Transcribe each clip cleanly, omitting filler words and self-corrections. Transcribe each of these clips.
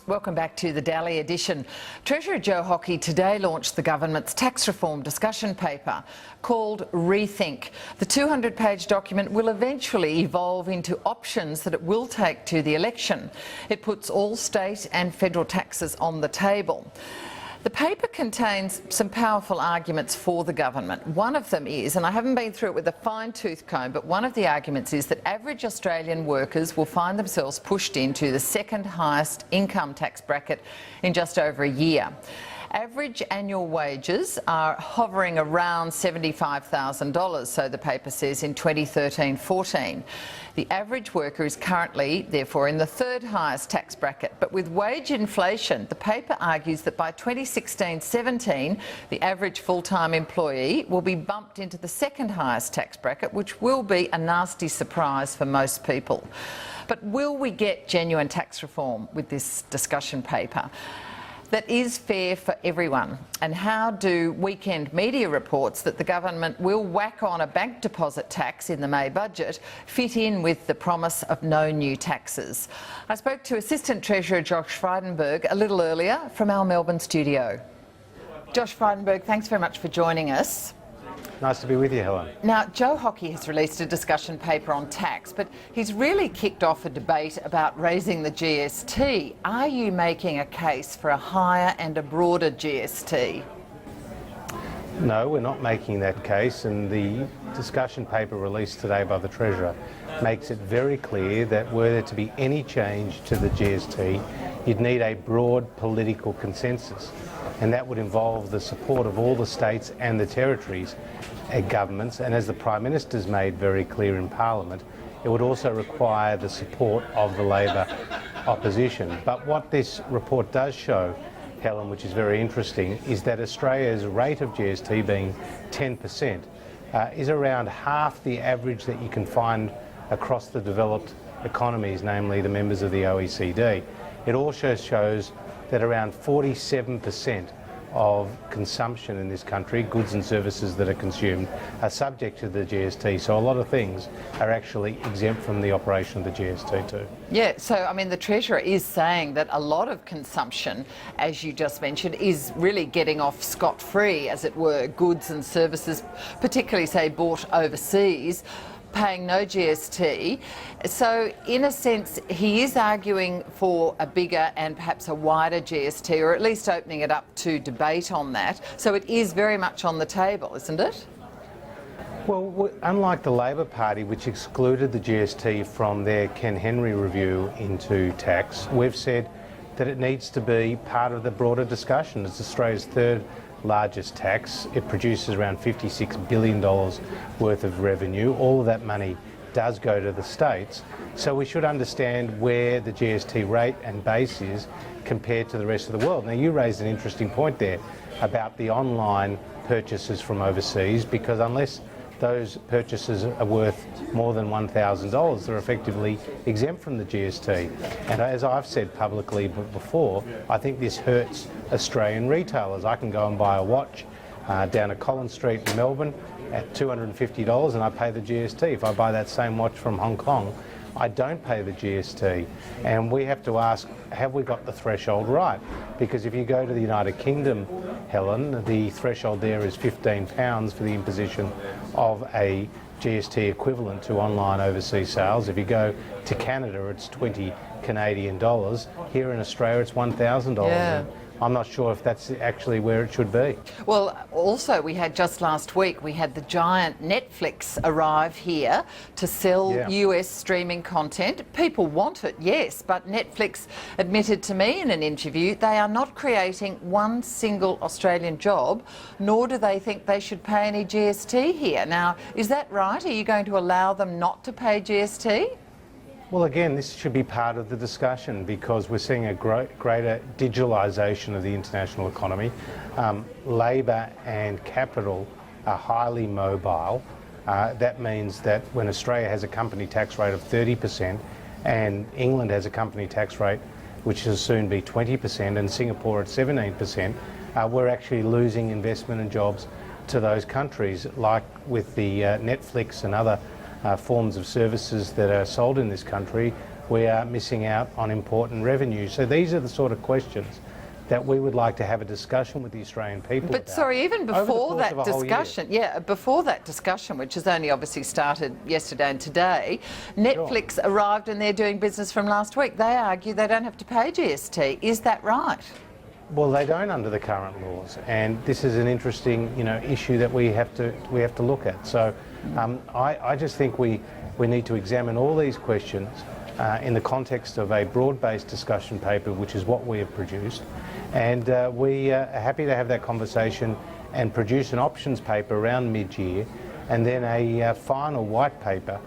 Welcome back to the Dalley edition. Treasurer Joe Hockey today launched the government's tax reform discussion paper called Rethink. The 200-page document will eventually evolve into options that it will take to the election. It puts all state and federal taxes on the table. The paper contains some powerful arguments for the government. One of them is, and I haven't been through it with a fine-tooth comb, but one of the arguments is that average Australian workers will find themselves pushed into the second highest income tax bracket in just over a year. Average annual wages are hovering around $75,000, so the paper says, in 2013-14. The average worker is currently, therefore, in the third highest tax bracket. But with wage inflation, the paper argues that by 2016-17, the average full-time employee will be bumped into the second highest tax bracket, which will be a nasty surprise for most people. But will we get genuine tax reform with this discussion paper that is fair for everyone? And how do weekend media reports that the government will whack on a bank deposit tax in the May budget fit in with the promise of no new taxes? I spoke to Assistant Treasurer Josh Frydenberg a little earlier from our Melbourne studio. Josh Frydenberg, thanks very much for joining us. Nice to be with you, Helen. Now, Joe Hockey has released a discussion paper on tax, but he's really kicked off a debate about raising the GST. Are you making a case for a higher and a broader GST? No, we're not making that case, and the discussion paper released today by the Treasurer makes it very clear that were there to be any change to the GST, you'd need a broad political consensus, and that would involve the support of all the states and the territories governments, and as the Prime Minister's made very clear in Parliament, it would also require the support of the Labor opposition. But what this report does show, Helen, which is very interesting, is that Australia's rate of GST being 10% is around half the average that you can find across the developed economies, namely the members of the OECD. It also shows that around 47% of consumption in this country, goods and services that are consumed, are subject to the GST. So a lot of things are actually exempt from the operation of the GST too. Yeah, so I mean the Treasurer is saying that a lot of consumption, as you just mentioned, is really getting off scot-free, as it were, goods and services, particularly say bought overseas, paying no GST. So in a sense, he is arguing for a bigger and perhaps a wider GST, or at least opening it up to debate on that. So it is very much on the table, isn't it? Well, unlike the Labor Party, which excluded the GST from their Ken Henry review into tax, we've said that it needs to be part of the broader discussion. It's Australia's third largest tax. It produces around $56 billion worth of revenue. All of that money does go to the states. So we should understand where the GST rate and base is compared to the rest of the world. Now, you raised an interesting point there about the online purchases from overseas, because unless those purchases are worth more than $1,000, they're effectively exempt from the GST. And as I've said publicly before, I think this hurts Australian retailers. I can go and buy a watch down at Collins Street in Melbourne at $250 and I pay the GST. If I buy that same watch from Hong Kong, I don't pay the GST. And we have to ask, have we got the threshold right? Because if you go to the United Kingdom, Helen, the threshold there is £15 for the imposition of a GST equivalent to online overseas sales. If you go to Canada, it's 20 Canadian dollars. Here in Australia, it's $1,000. Yeah. I'm not sure if that's actually where it should be. Well, also we had just last week, we had the giant Netflix arrive here to sell US streaming content. People want it, yes, but Netflix admitted to me in an interview they are not creating one single Australian job, nor do they think they should pay any GST here. Now, is that right? Are you going to allow them not to pay GST? Well, again, this should be part of the discussion, because we're seeing a greater digitalisation of the international economy. Labour and capital are highly mobile. That means that when Australia has a company tax rate of 30% and England has a company tax rate which will soon be 20% and Singapore at 17%, we're actually losing investment and jobs to those countries, like with the Netflix and other forms of services that are sold in this country. we are missing out on important revenue. So these are the sort of questions that we would like to have a discussion with the Australian people But about. sorry, even before that discussion, before that discussion, which has only obviously started yesterday and today, Netflix arrived and they're doing business from last week. They argue they don't have to pay GST. Is that right? Well, they don't under the current laws, and this is an interesting, issue that we have to look at. So, I just think we need to examine all these questions in the context of a broad-based discussion paper, which is what we have produced, and we are happy to have that conversation and produce an options paper around mid-year, and then a final white paper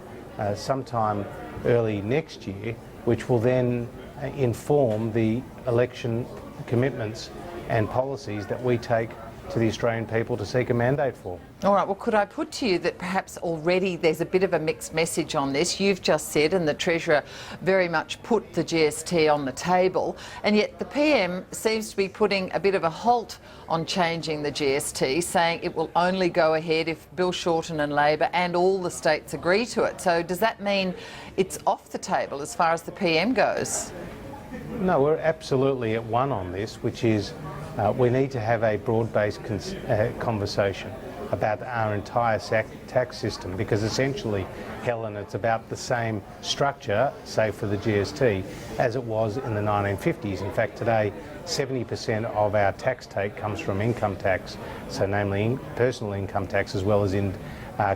sometime early next year, which will then inform the election commitments and policies that we take to the Australian people to seek a mandate for. All right, well, could I put to you that perhaps already there's a bit of a mixed message on this? You've just said, and the Treasurer very much put the GST on the table, and yet the PM seems to be putting a bit of a halt on changing the GST, saying it will only go ahead if Bill Shorten and Labor and all the states agree to it. So does that mean it's off the table as far as the PM goes? No, we're absolutely at one on this, which is we need to have a broad-based conversation about our entire tax system, because essentially, Helen, it's about the same structure, say for the GST, as it was in the 1950s. In fact, today, 70% of our tax take comes from income tax, so namely personal income tax as well as in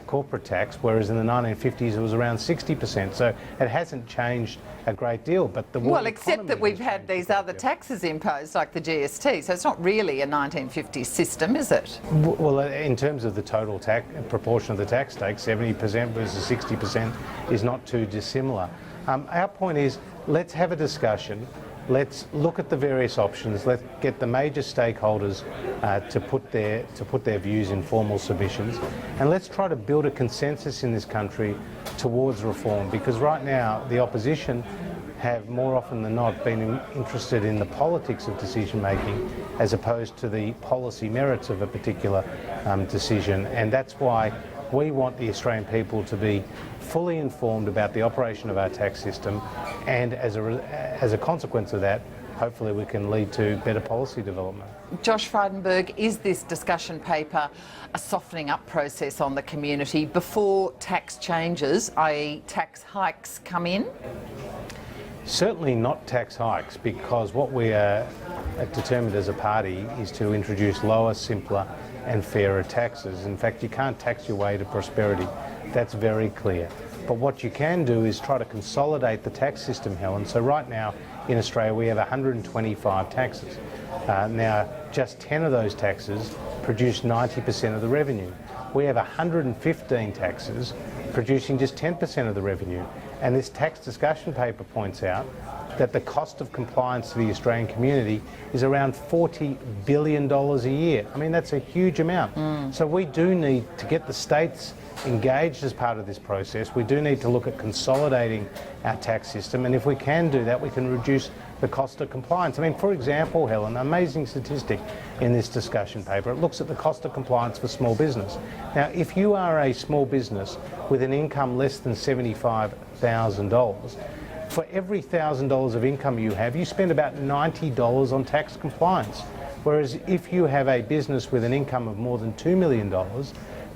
corporate tax, whereas in the 1950s it was around 60%. So it hasn't changed a great deal. But the well, except that we've had these other taxes imposed, like the GST. So it's not really a 1950s system, is it? Well, in terms of the total proportion of the tax take, 70% versus 60% is not too dissimilar. Our point is, let's have a discussion. Let's look at the various options. Let's get the major stakeholders to put their views in formal submissions, and let's try to build a consensus in this country towards reform. Because right now the opposition have more often than not been interested in the politics of decision making as opposed to the policy merits of a particular decision, and that's why we want the Australian people to be fully informed about the operation of our tax system, and as a consequence of that, hopefully we can lead to better policy development. Josh Frydenberg, is this discussion paper a softening up process on the community before tax changes, i.e. tax hikes, come in? Certainly not tax hikes, because what we are determined as a party is to introduce lower, simpler and fairer taxes. In fact, you can't tax your way to prosperity. That's very clear. But what you can do is try to consolidate the tax system, Helen. So right now in Australia we have 125 taxes. Now just 10 of those taxes produce 90% of the revenue. We have 115 taxes producing just 10% of the revenue. And this tax discussion paper points out that the cost of compliance to the Australian community is around $40 billion a year. I mean, that's a huge amount. So we do need to get the states engaged as part of this process. We do need to look at consolidating our tax system, and if we can do that, we can reduce the cost of compliance. I mean, for example, Helen, an amazing statistic in this discussion paper, it looks at the cost of compliance for small business. Now, if you are a small business with an income less than $75,000, for every $1,000 of income you have, you spend about $90 on tax compliance. Whereas if you have a business with an income of more than $2 million,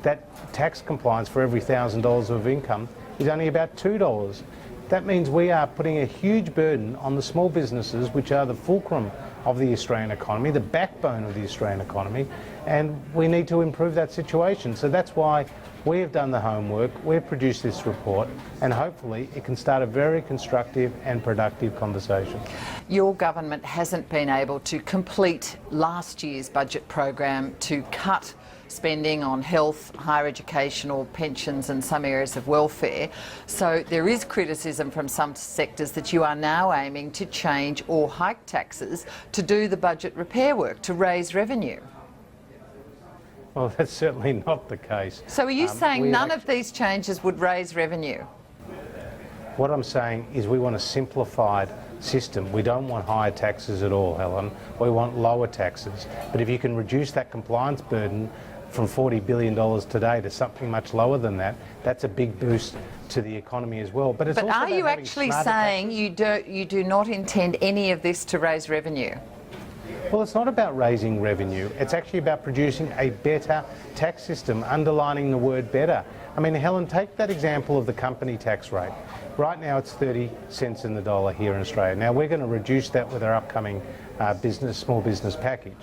that tax compliance for every $1,000 of income is only about $2. That means we are putting a huge burden on the small businesses, which are the fulcrum of the Australian economy, the backbone of the Australian economy, and we need to improve that situation. So that's why we have done the homework, we've produced this report, and hopefully it can start a very constructive and productive conversation. Your government hasn't been able to complete last year's budget program to cut spending on health, higher education or pensions and some areas of welfare. So there is criticism from some sectors that you are now aiming to change or hike taxes to do the budget repair work, to raise revenue. Well, that's certainly not the case. So are you saying none of these changes would raise revenue? What I'm saying is we want a simplified system. We don't want higher taxes at all, Helen. We want lower taxes. But if you can reduce that compliance burden from $40 billion today to something much lower than that, that's a big boost to the economy as well. But it's But also are about you having actually smarter saying you do not intend any of this to raise revenue? Well, it's not about raising revenue. It's actually about producing a better tax system, underlining the word better. I mean, Helen, take that example of the company tax rate. Right now it's 30 cents in the dollar here in Australia. Now we're going to reduce that with our upcoming small business package.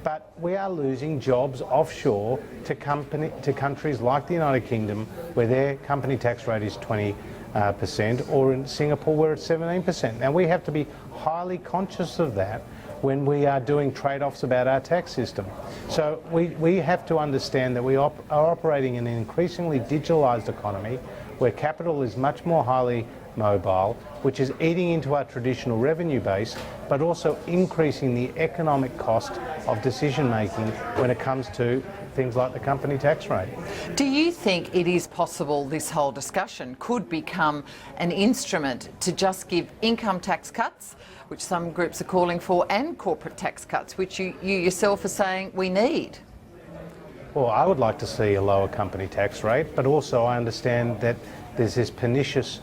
But we are losing jobs offshore to countries like the United Kingdom, where their company tax rate is 20%, or in Singapore where it's 17%. Now we have to be highly conscious of that when we are doing trade-offs about our tax system. So we have to understand that we are operating in an increasingly digitalised economy where capital is much more highly mobile, which is eating into our traditional revenue base, but also increasing the economic cost of decision making when it comes to things like the company tax rate. Do you think it is possible this whole discussion could become an instrument to just give income tax cuts, which some groups are calling for, and corporate tax cuts, which you yourself are saying we need? Well, I would like to see a lower company tax rate, but also I understand that there's this pernicious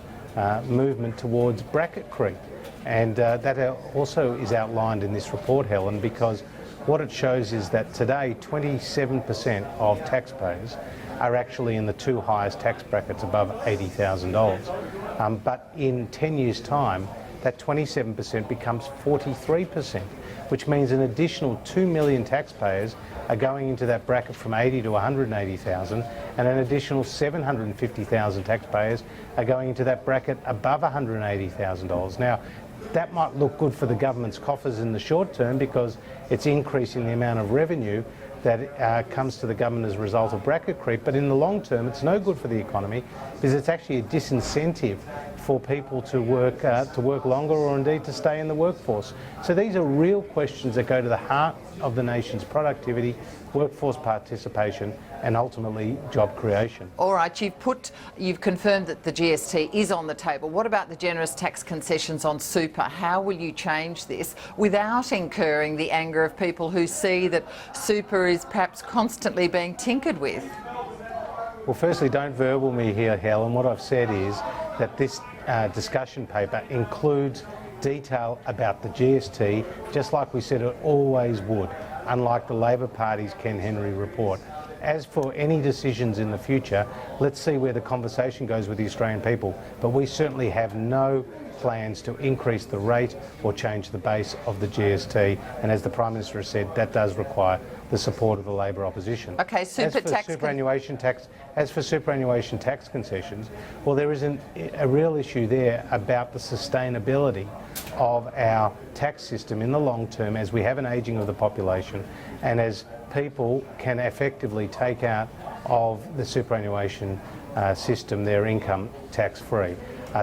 movement towards bracket creep. And that also is outlined in this report, Helen, because what it shows is that today 27% of taxpayers are actually in the two highest tax brackets above $80,000. But in 10 years' time, that 27% becomes 43%, which means an additional 2 million taxpayers are going into that bracket from 80 to 180,000, and an additional 750,000 taxpayers are going into that bracket above $180,000. Now, that might look good for the government's coffers in the short term because it's increasing the amount of revenue that comes to the government as a result of bracket creep, but in the long term it's no good for the economy because it's actually a disincentive for people to work longer, or indeed to stay in the workforce. So these are real questions that go to the heart of the nation's productivity, workforce participation, and ultimately job creation. All right, you've confirmed that the GST is on the table. What about the generous tax concessions on super? How will you change this without incurring the anger of people who see that super is perhaps constantly being tinkered with? Well, firstly, don't verbal me here, Helen. What I've said is that this discussion paper includes detail about the GST, just like we said it always would, unlike the Labor Party's Ken Henry report. As for any decisions in the future, let's see where the conversation goes with the Australian people, but we certainly have no plans to increase the rate or change the base of the GST, and as the Prime Minister has said, that does require the support of the Labor opposition. Okay, As for superannuation tax concessions, well, there is a real issue there about the sustainability of our tax system in the long term as we have an ageing of the population and as people can effectively take out of the superannuation system their income tax-free.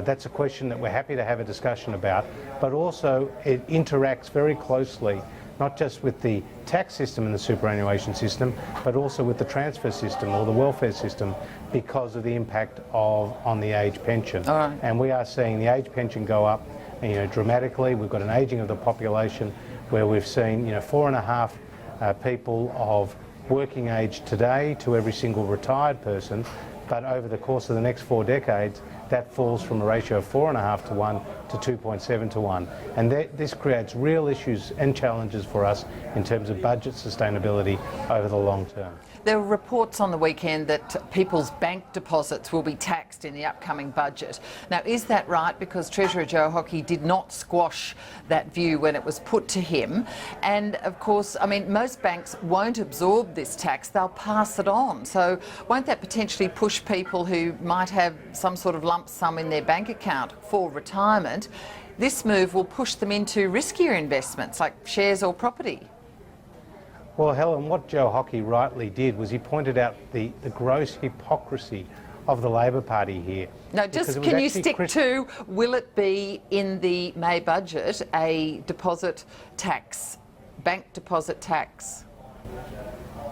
That's a question that we're happy to have a discussion about, but also it interacts very closely not just with the tax system and the superannuation system, but also with the transfer system or the welfare system because of the impact on the age pension. All right. And we are seeing the age pension go up dramatically. We've got an ageing of the population where we've seen 4.5 people of working age today to every single retired person, but over the course of the next 4 decades, that falls from a ratio of 4.5 to 1 to 2.7 to 1. And this creates real issues and challenges for us in terms of budget sustainability over the long term. There were reports on the weekend that people's bank deposits will be taxed in the upcoming budget. Now, is that right? Because Treasurer Joe Hockey did not squash that view when it was put to him. And of course, I mean, most banks won't absorb this tax, they'll pass it on. So won't that potentially push people who might have some sort of lump sum in their bank account for retirement? This move will push them into riskier investments like shares or property. Well, Helen, what Joe Hockey rightly did was he pointed out the gross hypocrisy of the Labor Party here. No, just can you stick to, will it be in the May budget a deposit tax, bank deposit tax?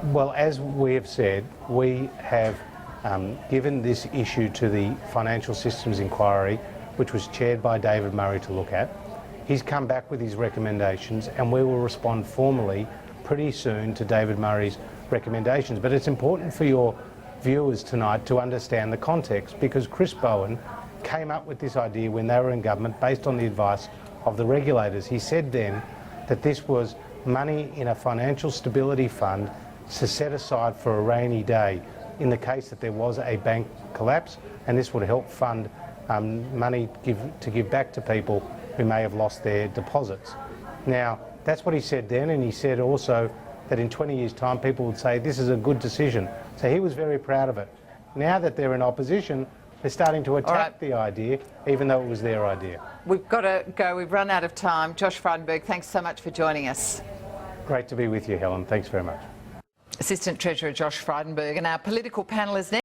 Well, as we have said, we have given this issue to the Financial Systems Inquiry, which was chaired by David Murray to look at. He's come back with his recommendations and we will respond formally pretty soon to David Murray's recommendations. But it's important for your viewers tonight to understand the context, because Chris Bowen came up with this idea when they were in government based on the advice of the regulators. He said then that this was money in a financial stability fund to set aside for a rainy day in the case that there was a bank collapse, and this would help fund money to give back to people who may have lost their deposits. Now, that's what he said then, and he said also that in 20 years' time people would say this is a good decision. So he was very proud of it. Now that they're in opposition, they're starting to attack the idea, even though it was their idea. We've got to go. We've run out of time. Josh Frydenberg, thanks so much for joining us. Great to be with you, Helen. Thanks very much. Assistant Treasurer Josh Frydenberg, and our political panel is next.